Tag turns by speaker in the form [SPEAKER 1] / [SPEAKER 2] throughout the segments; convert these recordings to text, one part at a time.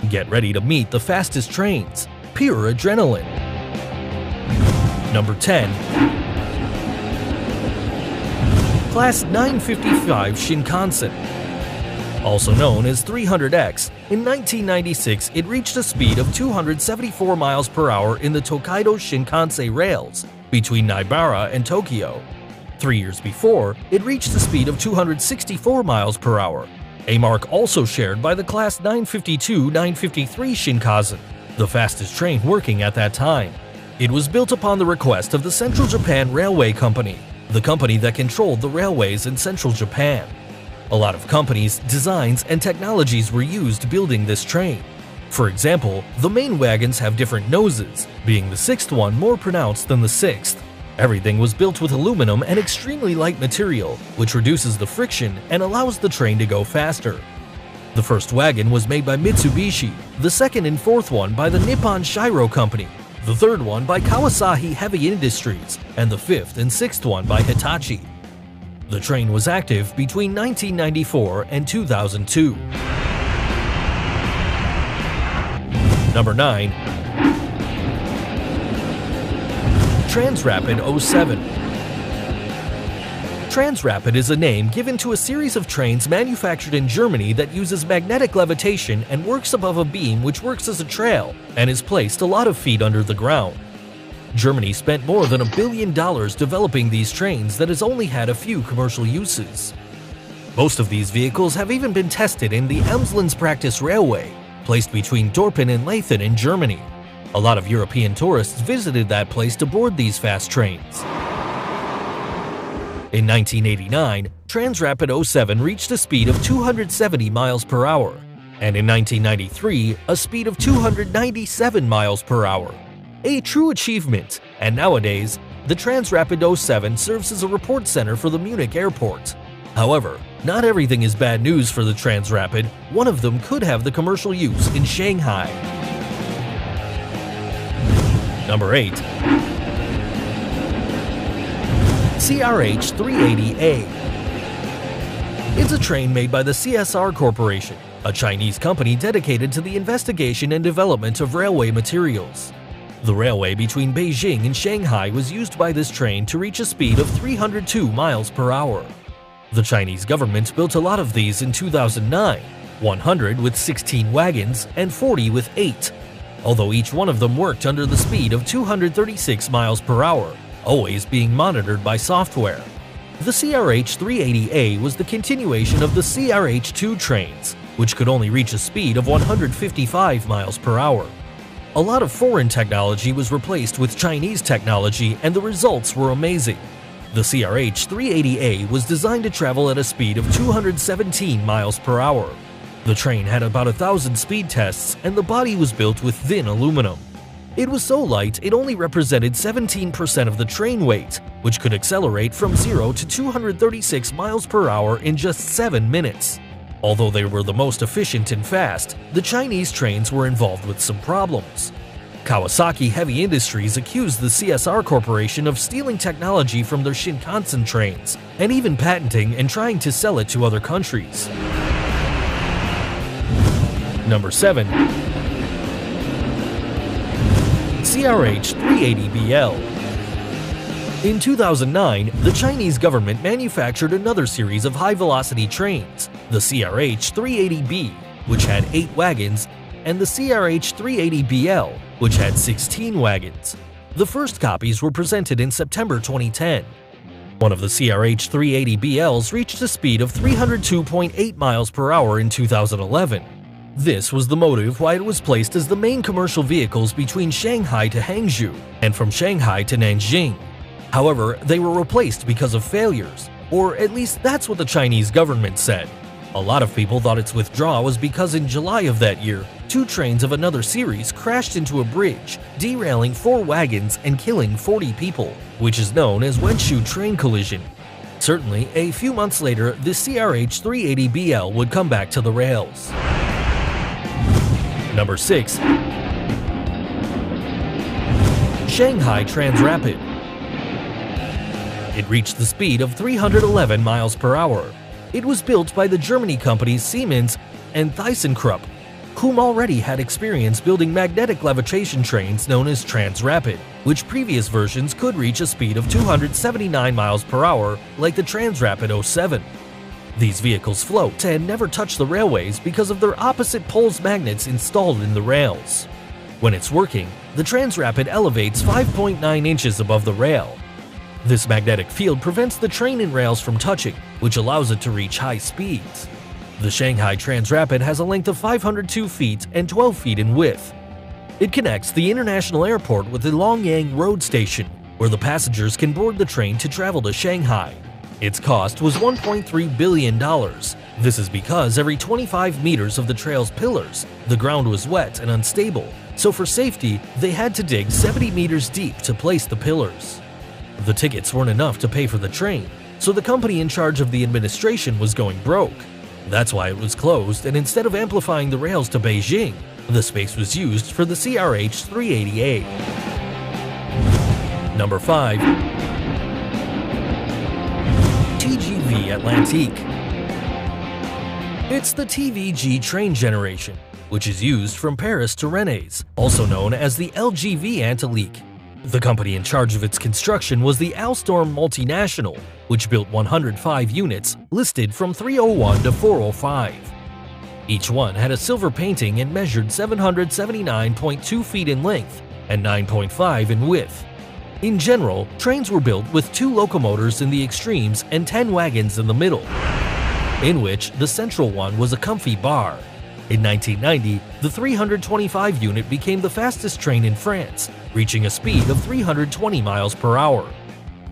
[SPEAKER 1] Get ready to meet the fastest trains. Pure adrenaline. Number 10. Class 955 Shinkansen. Also known as 300X, in 1996 it reached a speed of 274 miles per hour in the Tokaido Shinkansen rails between Nibara and Tokyo. 3 years before, it reached a speed of 264 miles per hour, a mark also shared by the Class 952-953 Shinkansen, the fastest train working at that time. It was built upon the request of the Central Japan Railway Company, the company that controlled the railways in central Japan. A lot of companies, designs, and technologies were used building this train. For example, the main wagons have different noses, being the sixth one more pronounced than the sixth. Everything was built with aluminum and extremely light material, which reduces the friction and allows the train to go faster. The first wagon was made by Mitsubishi, the second and fourth one by the Nippon Shiro Company, the third one by Kawasaki Heavy Industries, and the fifth and sixth one by Hitachi. The train was active between 1994 and 2002. Number 9. Transrapid 07. Transrapid is a name given to a series of trains manufactured in Germany that uses magnetic levitation and works above a beam which works as a trail and is placed a lot of feet under the ground. Germany spent more than $1 billion developing these trains that has only had a few commercial uses. Most of these vehicles have even been tested in the Emslandspraxis Railway, placed between Dorpen and Leithen in Germany. A lot of European tourists visited that place to board these fast trains. In 1989, Transrapid 07 reached a speed of 270 miles per hour, and in 1993, a speed of 297 miles per hour. A true achievement, and nowadays, the Transrapid 07 serves as a report center for the Munich airport. However, not everything is bad news for the Transrapid. One of them could have the commercial use in Shanghai. Number 8. CRH 380A. It's a train made by the CSR Corporation, a Chinese company dedicated to the investigation and development of railway materials. The railway between Beijing and Shanghai was used by this train to reach a speed of 302 miles per hour. The Chinese government built a lot of these in 2009, 100 with 16 wagons and 40 with 8, although each one of them worked under the speed of 236 miles per hour, always being monitored by software. The CRH 380A was the continuation of the CRH2 trains, which could only reach a speed of 155 miles per hour. A lot of foreign technology was replaced with Chinese technology, and the results were amazing. The CRH 380A was designed to travel at a speed of 217 miles per hour. The train had about 1,000 speed tests, and the body was built with thin aluminum. It was so light it only represented 17% of the train weight, which could accelerate from 0 to 236 miles per hour in just 7 minutes. Although they were the most efficient and fast, the Chinese trains were involved with some problems. Kawasaki Heavy Industries accused the CSR Corporation of stealing technology from their Shinkansen trains, and even patenting and trying to sell it to other countries. Number 7. CRH 380BL. In 2009, the Chinese government manufactured another series of high-velocity trains, the CRH 380B, which had 8 wagons, and the CRH 380BL, which had 16 wagons. The first copies were presented in September 2010. One of the CRH 380BLs reached a speed of 302.8 miles per hour in 2011. This was the motive why it was placed as the main commercial vehicles between Shanghai to Hangzhou and from Shanghai to Nanjing. However, they were replaced because of failures, or at least that's what the Chinese government said. A lot of people thought its withdrawal was because in July of that year, 2 trains of another series crashed into a bridge, derailing 4 wagons and killing 40 people, which is known as Wenshu train collision. Certainly, a few months later, the CRH 380BL would come back to the rails. Number 6. Shanghai Transrapid. It reached the speed of 311 miles per hour. It was built by the Germany companies Siemens and ThyssenKrupp. whom already had experience building magnetic levitation trains known as Transrapid, which previous versions could reach a speed of 279 miles per hour like the Transrapid 07. These vehicles float and never touch the railways because of their opposite poles magnets installed in the rails. When it's working, the Transrapid elevates 5.9 inches above the rail. This magnetic field prevents the train and rails from touching, which allows it to reach high speeds. The Shanghai Transrapid has a length of 502 feet and 12 feet in width. It connects the international airport with the Longyang Road Station, where the passengers can board the train to travel to Shanghai. Its cost was $1.3 billion. This is because every 25 meters of the trail's pillars, the ground was wet and unstable, so for safety, they had to dig 70 meters deep to place the pillars. The tickets weren't enough to pay for the train, so the company in charge of the administration was going broke. That's why it was closed, and instead of amplifying the rails to Beijing, the space was used for the CRH-380A. Number 5. TGV Atlantique. It's the TVG train generation, which is used from Paris to Rennes, also known as the LGV Antillique. The company in charge of its construction was the Alstom Multinational, which built 105 units, listed from 301 to 405. Each one had a silver painting and measured 779.2 feet in length and 9.5 in width. In general, trains were built with 2 locomotors in the extremes and 10 wagons in the middle, in which the central one was a comfy bar. In 1990, the 325 unit became the fastest train in France, reaching a speed of 320 miles per hour.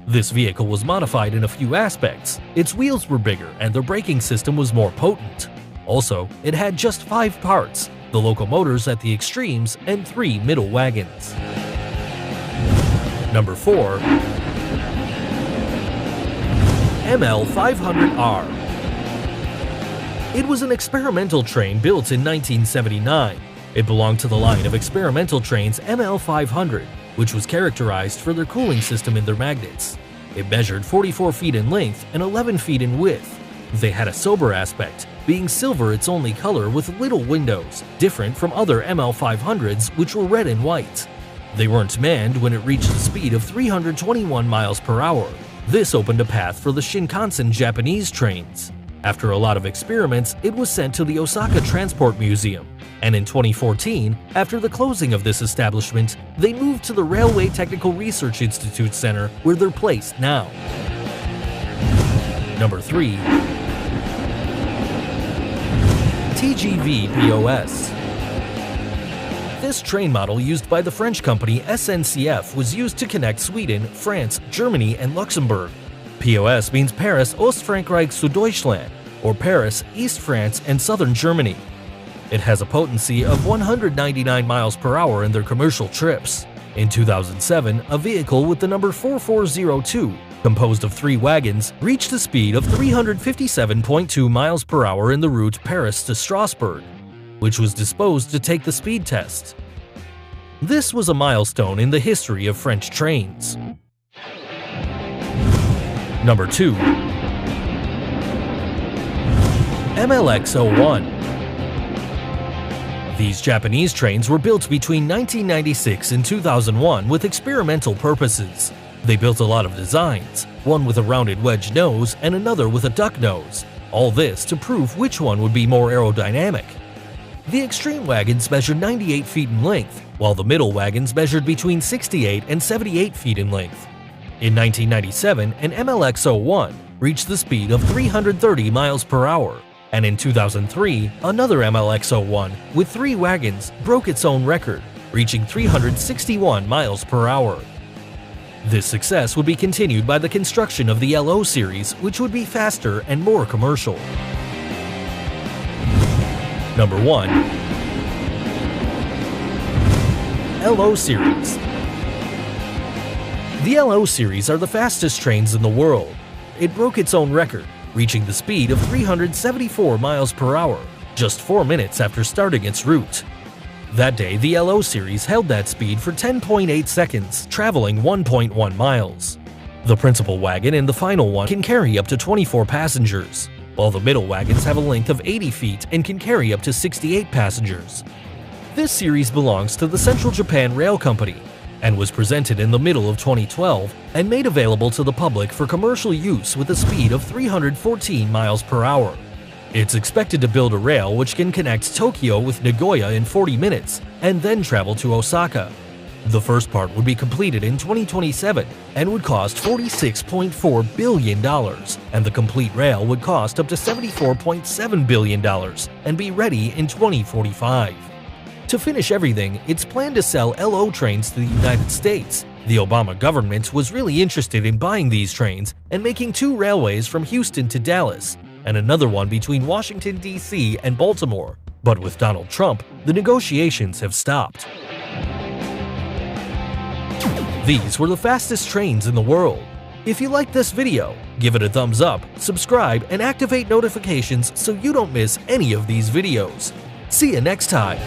[SPEAKER 1] This vehicle was modified in a few aspects. Its wheels were bigger and the braking system was more potent. Also, it had just 5 parts, the locomotors at the extremes and 3 middle wagons. Number 4. ML500R. It was an experimental train built in 1979. It belonged to the line of experimental trains ML500, which was characterized for their cooling system in their magnets. It measured 44 feet in length and 11 feet in width. They had a sober aspect, being silver its only color with little windows, different from other ML500s which were red and white. They weren't manned when it reached a speed of 321 miles per hour. This opened a path for the Shinkansen Japanese trains. After a lot of experiments, it was sent to the Osaka Transport Museum, and in 2014, after the closing of this establishment, they moved to the Railway Technical Research Institute Center, where they're placed now. Number 3. TGV POS. This train model used by the French company SNCF was used to connect Sweden, France, Germany, and Luxembourg. POS means Paris Ostfrankreich zu Deutschland, or Paris, East France, and Southern Germany. It has a potency of 199 miles per hour in their commercial trips. In 2007, a vehicle with the number 4402, composed of 3 wagons, reached a speed of 357.2 miles per hour in the route Paris to Strasbourg, which was disposed to take the speed test. This was a milestone in the history of French trains. Number 2. MLX-01. These Japanese trains were built between 1996 and 2001 with experimental purposes. They built a lot of designs, one with a rounded wedge nose and another with a duck nose, all this to prove which one would be more aerodynamic. The extreme wagons measured 98 feet in length, while the middle wagons measured between 68 and 78 feet in length. In 1997, an MLX-01 reached the speed of 330 miles per hour, and in 2003, another MLX-01 with 3 wagons broke its own record, reaching 361 miles per hour. This success would be continued by the construction of the LO series, which would be faster and more commercial. Number 1. LO series. The LO series are the fastest trains in the world. It broke its own record, reaching the speed of 374 miles per hour, just 4 minutes after starting its route. That day, the LO series held that speed for 10.8 seconds, traveling 1.1 miles. The principal wagon and the final one can carry up to 24 passengers. while the middle wagons have a length of 80 feet and can carry up to 68 passengers. This series belongs to the Central Japan Rail Company and was presented in the middle of 2012 and made available to the public for commercial use with a speed of 314 miles per hour. It's expected to build a rail which can connect Tokyo with Nagoya in 40 minutes and then travel to Osaka. The first part would be completed in 2027 and would cost $46.4 billion, and the complete rail would cost up to $74.7 billion and be ready in 2045. To finish everything, it's planned to sell LO trains to the United States. The Obama government was really interested in buying these trains and making 2 railways from Houston to Dallas, and another one between Washington, D.C. and Baltimore. But with Donald Trump, the negotiations have stopped. These were the fastest trains in the world. If you liked this video, give it a thumbs up, subscribe, and activate notifications so you don't miss any of these videos. See you next time!